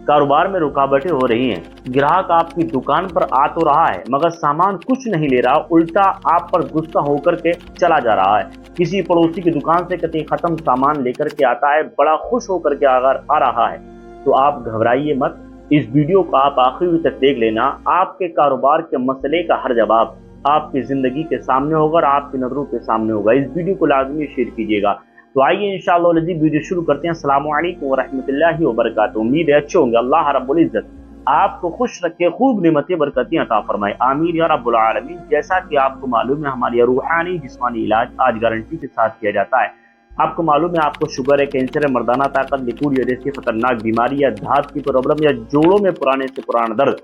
कारोबार में रुकावटें हो रही हैं, ग्राहक आपकी दुकान पर आ तो रहा है मगर सामान कुछ नहीं ले रहा, उल्टा आप पर गुस्सा होकर के चला जा रहा है। किसी पड़ोसी की दुकान से कतई खत्म सामान लेकर के आता है, बड़ा खुश होकर के अगर आ रहा है तो आप घबराइए मत। इस वीडियो को आप आखिरी तक देख लेना। आपके कारोबार के मसले का हर जवाब आपकी जिंदगी के सामने होगा और आपकी नजरों के सामने होगा। इस वीडियो को लाजमी शेयर कीजिएगा। तो आइए इंशाअल्लाह वीडियो शुरू करते हैं। अस्सलामु अलैकुम व रहमतुल्लाहि व बरकातुहू। उम्मीद है अच्छे होंगे। अल्लाह रब्बुल इज्जत आपको खुश रखे, खूब नेमतें बरकतें अता फरमाए, आमीन या रब्बुल आलमीन। जैसा कि आपको मालूम है, हमारी रूहानी जिस्मानी इलाज आज गारंटी के साथ किया जाता है। आपको मालूम है, आपको शुगर है, कैंसर है, मर्दाना ताकत, लिक्विड या जैसी खतरनाक बीमारी या धात की प्रॉब्लम या जोड़ों में पुराने से पुराना दर्द,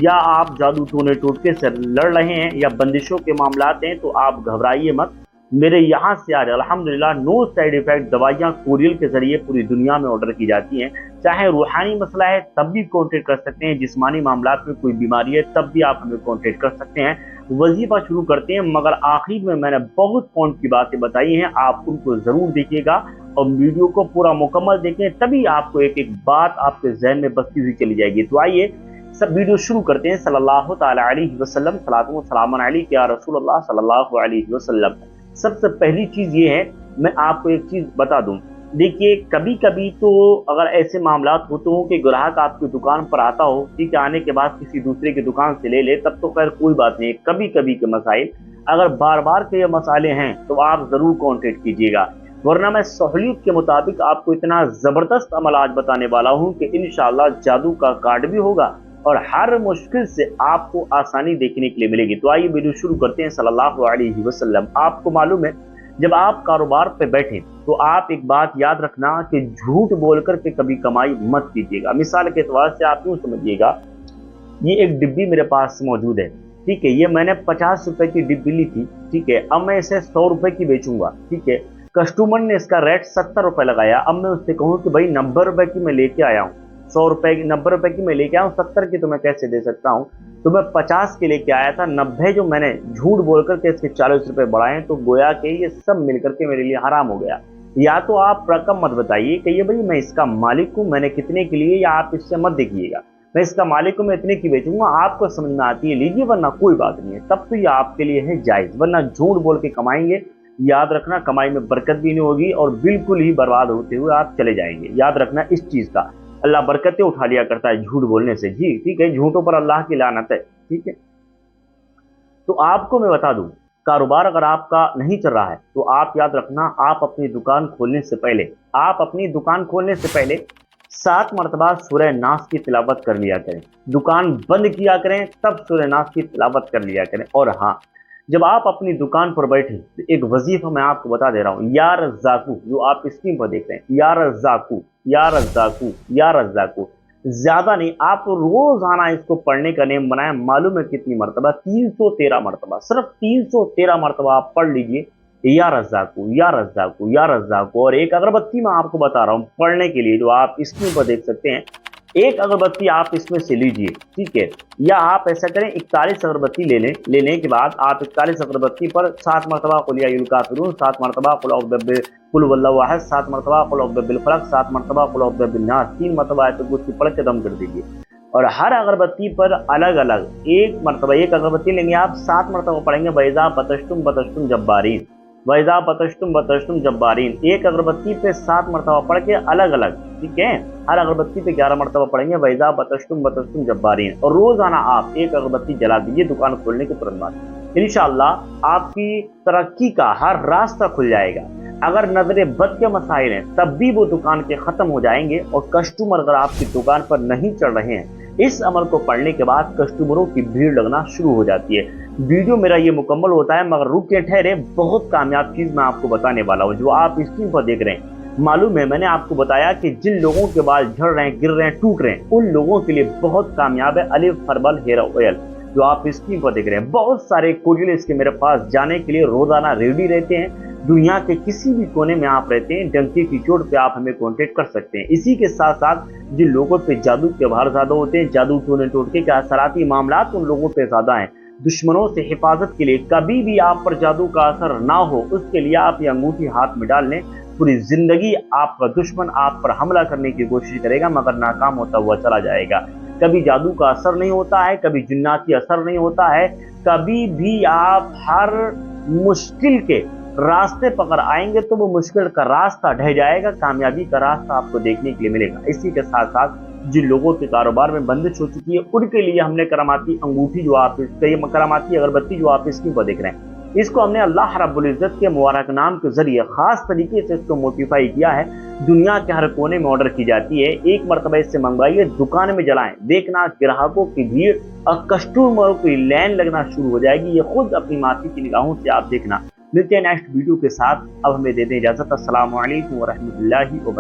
या आप जादू टोने टोटके से लड़ रहे हैं या बंदिशों के मामलात हैं, तो आप घबराइए मत। मेरे यहाँ से आज अल्हम्दुलिल्लाह नो साइड इफेक्ट दवाइयाँ कोरियर के जरिए पूरी दुनिया में ऑर्डर की जाती हैं। चाहे रूहानी मसला है तब भी कॉन्टेक्ट कर सकते हैं, जिस्मानी मामलात में कोई बीमारी है तब भी आप हमें कॉन्टेक्ट कर सकते हैं। वजीफा शुरू करते हैं, मगर आखिर में मैंने बहुत पॉइंट की बातें बताई हैं, आप उनको जरूर देखिएगा और वीडियो को पूरा मुकम्मल देखें, तभी आपको एक एक बात आपके जहन में बसती हुई चली जाएगी। तो आइए सब वीडियो शुरू करते हैं। सल्लल्लाहु तआला अलैहि वसल्लम, सलातो व सलाम अलैका या रसूलल्लाह सल्लल्लाहु अलैहि वसल्लम। सबसे पहली चीज ये है, मैं आपको एक चीज बता दूं। देखिए, कभी कभी तो अगर ऐसे मामलात होते हो कि ग्राहक आपकी दुकान पर आता हो, ठीक है, आने के बाद किसी दूसरे की दुकान से ले ले, तब तो खैर कोई बात नहीं। कभी कभी के मसाइल, अगर बार बार के ये मसाले हैं तो आप जरूर कांटेक्ट कीजिएगा, वरना मैं सहूलियत के मुताबिक आपको इतना जबरदस्त अमल आज बताने वाला हूँ कि इंशाअल्लाह जादू का कार्ड भी होगा और हर मुश्किल से आपको आसानी देखने के लिए मिलेगी। तो आइए वीडियो शुरू करते हैं। सल्लल्लाहु अलैहि वसल्लम। आपको मालूम है, जब आप कारोबार पे बैठे तो आप एक बात याद रखना कि झूठ बोलकर के कभी कमाई मत कीजिएगा। मिसाल के एतबार से आप यूँ समझिएगा, ये एक डिब्बी मेरे पास मौजूद है, ठीक है, ये मैंने 50 रुपए की डिब्बी ली थी, ठीक है, अब मैं इसे 100 रुपए की बेचूंगा, ठीक है। कस्टमर ने इसका रेट 70 रुपए लगाया। अब मैं उससे कहूँ कि भाई 90 रुपए की मैं लेके आया हूँ, 100 रुपए की 90 रुपए की मैं लेके आया हूँ, 70 की तो मैं कैसे दे सकता हूँ। तो मैं 50 के लेके आया था, 90 जो मैंने झूठ बोल करके इसके 40 रुपए बढ़ाए, तो गोया कि ये सब मिलकर के मेरे लिए हराम हो गया। या तो आप रकम मत बताइए, कहिए भाई मैं इसका मालिक हूँ, मैंने कितने के लिए, या आप इससे मत देखिएगा मैं इसका मालिक हूँ, मैं इतने की बेचूंगा, आपको समझ में आती है लीजिए, वरना कोई बात नहीं है, तब तो ये आपके लिए है जायज। वरना झूठ बोल के कमाएंगे, याद रखना कमाई में बरकत भी नहीं होगी और बिल्कुल ही बर्बाद होते हुए आप चले जाएंगे। याद रखना इस चीज का, अल्लाह बरकतें उठा लिया करता है झूठ बोलने से। जी ठीक है, झूठों पर अल्लाह की लानत है, ठीक है। तो आपको मैं बता दूं, कारोबार अगर आपका नहीं चल रहा है तो आप याद रखना, आप अपनी दुकान खोलने से पहले 7 मरतबा सूरह नास की तिलावत कर लिया करें। दुकान बंद किया करें तब सूरह नास की तिलावत कर लिया करें। और हाँ, जब आप अपनी दुकान पर बैठे तो एक वजीफा मैं आपको बता दे रहा हूँ, या रज़्ज़ाकू, जो आप स्क्रीन पर देख रहे हैं, या रज़्ज़ाकू या रज़्ज़ाकू या रज़्ज़ाकू, ज्यादा नहीं, आप रोजाना इसको पढ़ने का नेम बनाए। मालूम है कितनी मरतबा? 313 मरतबा, सिर्फ 313 मरतबा आप पढ़ लीजिए, या रज़्ज़ाकू या रज़्ज़ाकू या रज़्ज़ाकू। और एक अगरबत्ती मैं आपको बता रहा हूँ पढ़ने के लिए, जो आप स्क्रीन पर देख सकते हैं, एक अगरबत्ती आप इसमें से लीजिए, ठीक है। या आप ऐसा करें, 41 अगरबत्ती लेने के बाद आप 41 अगरबत्ती पर 7 मरतबा कुल या अय्युहल काफिरून, 7 मरतबा कुल हुवल्लाहु अहद, 7 मरतबा कुल औज़ु बिल फलक, 7 मरतबा कुल औज़ु बिन नास, 3 मरतबा आयतुल कुर्सी पढ़ के दम कर दीजिए। और हर अगरबत्ती पर अलग अलग एक मरतबा, एक अगरबत्ती लेंगे आप 7 मरतबा पढ़ेंगे, वैज़ा बतश्तुम बतश्तुम जब्बारीन, वैज़ा बतश्तुम बतश्तुम जब्बारीन। एक अगरबत्ती पे 7 मरतबा पढ़ के अलग अलग, ठीक है, हर अगरबत्ती पे 11 मरतबा पढ़ेंगे, वैज़ा बतश्तुम बतश्तुम जब्बारीन। और रोजाना आप एक अगरबत्ती जला दीजिए दुकान खोलने के तुरंत बाद। इंशाअल्लाह आपकी तरक्की का हर रास्ता खुल जाएगा। अगर नजरे बद के मसाइल हैं तब भी वो दुकान के खत्म हो जाएंगे और कस्टमर अगर आपकी दुकान पर नहीं चढ़ रहे हैं, इस अमल को पढ़ने के बाद कस्टमरों की भीड़ लगना शुरू हो जाती है। वीडियो मेरा ये मुकम्मल होता है, मगर रुक के ठहरे, बहुत कामयाब चीज मैं आपको बताने वाला हूँ, जो आप स्क्रीन पर देख रहे हैं। मालूम है, मैंने आपको बताया कि जिन लोगों के बाल झड़ रहे हैं, गिर रहे हैं, टूट रहे हैं, उन लोगों के लिए बहुत कामयाब है अलिफ हर्बल हेयर ऑयल, जो आप स्क्रीन पर देख रहे हैं। बहुत सारे कोरियर इसके मेरे पास जाने के लिए रोजाना रेडी रहते हैं। दुनिया के किसी भी कोने में आप रहते हैं, डंके की चोट पे आप हमें कांटेक्ट कर सकते हैं। इसी के साथ साथ जिन लोगों पे जादू के भार ज्यादा होते हैं, जादू टोने टोटके के असराती मामलात उन लोगों पे ज्यादा हैं, दुश्मनों से हिफाजत के लिए कभी भी आप पर जादू का असर ना हो, उसके लिए आप ये अंगूठी हाथ में डाल लें। पूरी जिंदगी आपका दुश्मन आप पर हमला करने की कोशिश करेगा मगर नाकाम होता हुआ चला जाएगा। कभी जादू का असर नहीं होता है, कभी जिन्नाती असर नहीं होता है, कभी भी आप हर मुश्किल के रास्ते पकड़ आएंगे तो वो मुश्किल का रास्ता ढह जाएगा, कामयाबी का रास्ता आपको देखने के लिए मिलेगा। इसी के साथ साथ जिन लोगों के कारोबार में बंदिश हो चुकी है उनके लिए हमने करामाती अंगूठी जो आप करामाती अगरबत्ती जो आप स्क्रीन पर देख रहे हैं, इसको हमने अल्लाह रब्बुल इज्जत के मुबारक नाम के जरिए खास तरीके से इसको मोटिफाई किया है। दुनिया के हर कोने में ऑर्डर की जाती है। एक मरतबा इससे मंगवाइए, दुकान में जलाएं, देखना ग्राहकों की भीड़ और कस्टमरों की लाइन लगना शुरू हो जाएगी। ये खुद अपनी माफी की निगाहों से आप देखना। मिलते हैं नेक्स्ट वीडियो के साथ। अब हमें दे दें इजाजत। अस्सलाम वालेकुम व रहमतुल्लाहि व बरकातहू।